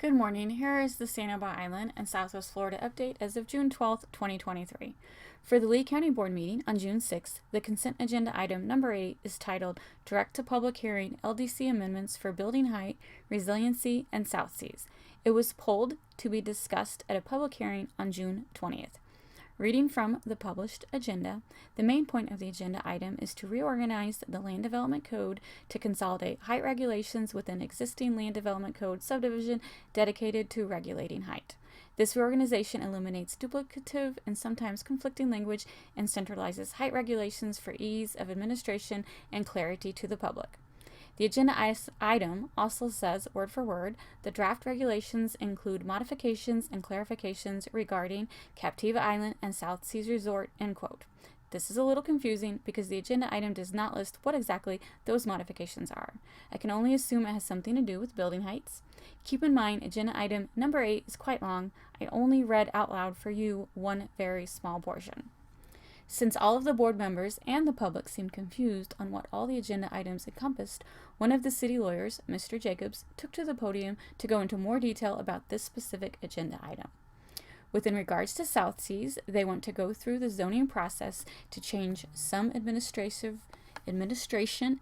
Good morning. Here is the Sanibel Island and Southwest Florida update as of June 12, 2023. For the Lee County Board meeting on June 6th, the consent agenda item number 8 is titled Direct to Public Hearing LDC Amendments for Building Height, Resiliency, and South Seas. It was polled to be discussed at a public hearing on June 20th. Reading from the published agenda, the main point of the agenda item is to reorganize the Land Development Code to consolidate height regulations within existing Land Development Code subdivision dedicated to regulating height. This reorganization eliminates duplicative and sometimes conflicting language and centralizes height regulations for ease of administration and clarity to the public. The agenda item also says, word for word, the draft regulations include modifications and clarifications regarding Captiva Island and South Seas Resort, end quote. This is a little confusing because the agenda item does not list what exactly those modifications are. I can only assume it has something to do with building heights. Keep in mind, agenda item number 8 is quite long. I only read out loud for you one very small portion. Since all of the board members and the public seemed confused on what all the agenda items encompassed, one of the city lawyers, Mr. Jacobs, took to the podium to go into more detail about this specific agenda item. Within regards to South Seas, they want to go through the zoning process to change some administration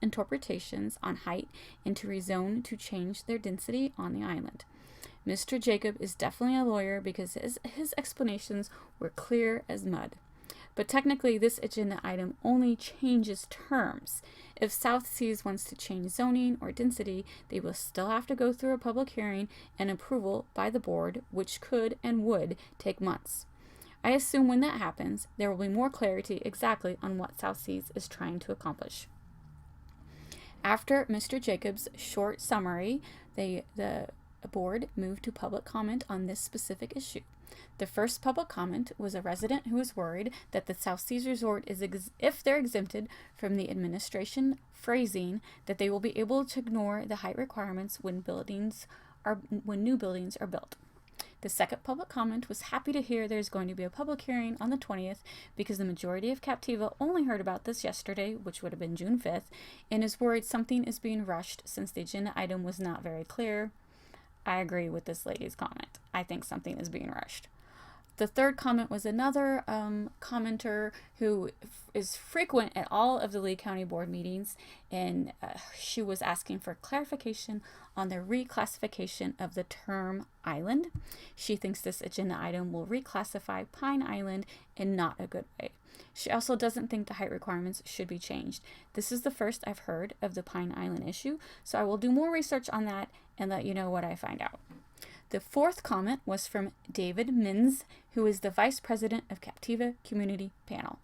interpretations on height and to rezone to change their density on the island. Mr. Jacob is definitely a lawyer because his explanations were clear as mud. But technically, this agenda item only changes terms. If South Seas wants to change zoning or density, they will still have to go through a public hearing and approval by the board, which could and would take months. I assume when that happens, there will be more clarity exactly on what South Seas is trying to accomplish. After Mr. Jacobs' short summary, the board moved to public comment on this specific issue. The first public comment was a resident who was worried that the South Seas Resort is if they're exempted from the administration phrasing, that they will be able to ignore the height requirements when new buildings are built. The second public comment was happy to hear there's going to be a public hearing on the 20th because the majority of Captiva only heard about this yesterday, which would have been June 5th, and is worried something is being rushed since the agenda item was not very clear. I agree with this lady's comment. I think something is being rushed. The third comment was another commenter who is frequent at all of the Lee County Board meetings, and she was asking for clarification on the reclassification of the term island. She thinks this agenda item will reclassify Pine Island in not a good way. She also doesn't think the height requirements should be changed. This is the first I've heard of the Pine Island issue, so I will do more research on that and let you know what I find out. The fourth comment was from David Mins, who is the Vice President of Captiva Community Panel.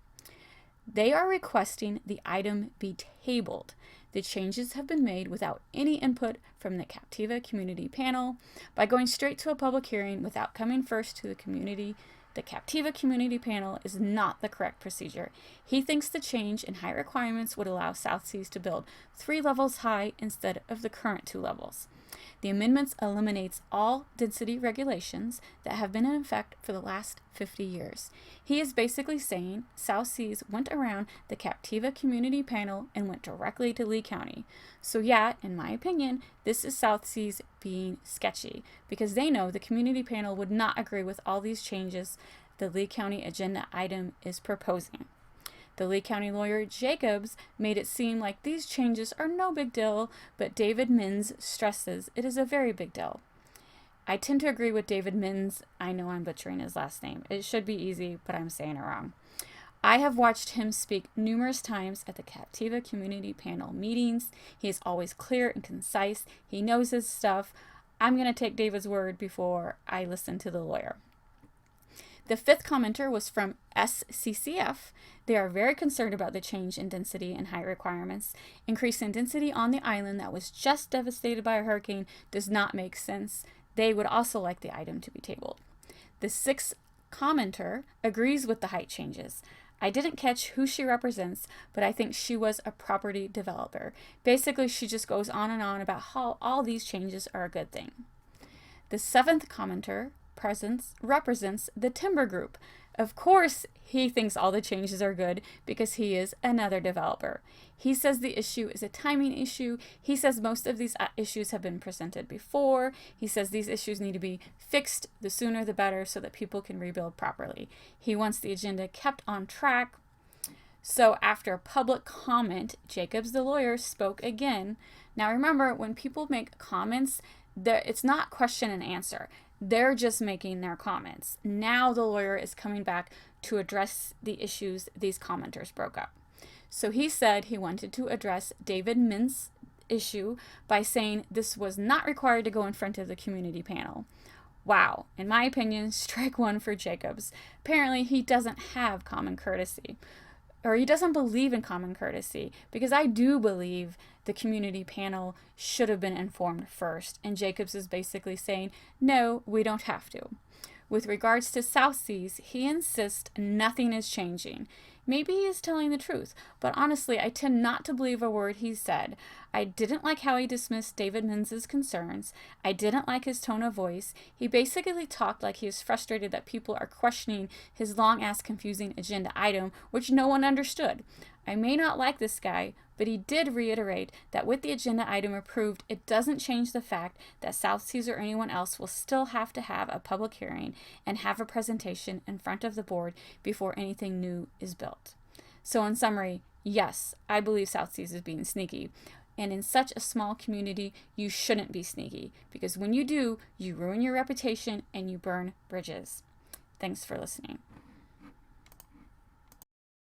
They are requesting the item be tabled. The changes have been made without any input from the Captiva Community Panel by going straight to a public hearing without coming first to the community. The Captiva Community Panel is not the correct procedure. He thinks the change in height requirements would allow South Seas to build 3 levels high instead of the current 2 levels. The amendments eliminates all density regulations that have been in effect for the last 50 years. He is basically saying South Seas went around the Captiva Community Panel and went directly to Lee County. So yeah, in my opinion, this is South Seas being sketchy because they know the Community Panel would not agree with all these changes the Lee County agenda item is proposing. The Lee County lawyer Jacobs made it seem like these changes are no big deal, but David Mins stresses it is a very big deal. I tend to agree with David Mins. I know I'm butchering his last name. It should be easy, but I'm saying it wrong. I have watched him speak numerous times at the Captiva Community Panel meetings. He is always clear and concise. He knows his stuff. I'm going to take David's word before I listen to the lawyer. The fifth commenter was from SCCF. They are very concerned about the change in density and height requirements. Increasing density on the island that was just devastated by a hurricane does not make sense. They would also like the item to be tabled. The sixth commenter agrees with the height changes. I didn't catch who she represents, but I think she was a property developer. Basically, she just goes on and on about how all these changes are a good thing. The seventh commenter represents the timber group, Of course, he thinks all the changes are good because he is another developer. He says the issue is a timing issue. He says most of these issues have been presented before. He says these issues need to be fixed, the sooner the better, so that people can rebuild properly. He wants the agenda kept on track. So after public comment, Jacobs, the lawyer, spoke again. Now remember, when people make comments, it's not question and answer. They're just making their comments. Now the lawyer is coming back to address the issues these commenters broke up. So he said he wanted to address David Mintz's issue by saying this was not required to go in front of the community panel. Wow, in my opinion, strike one for Jacobs. Apparently he doesn't have common courtesy, or he doesn't believe in common courtesy, because I do believe the community panel should have been informed first, and Jacobs is basically saying, no, we don't have to. With regards to South Seas, he insists nothing is changing. Maybe he is telling the truth, but honestly, I tend not to believe a word he said. I didn't like how he dismissed David Mintz's concerns. I didn't like his tone of voice. He basically talked like he is frustrated that people are questioning his long-ass confusing agenda item, which no one understood. I may not like this guy, but he did reiterate that with the agenda item approved, it doesn't change the fact that South Seas or anyone else will still have to have a public hearing and have a presentation in front of the board before anything new is built. So in summary, yes, I believe South Seas is being sneaky. And in such a small community, you shouldn't be sneaky, because when you do, you ruin your reputation and you burn bridges. Thanks for listening.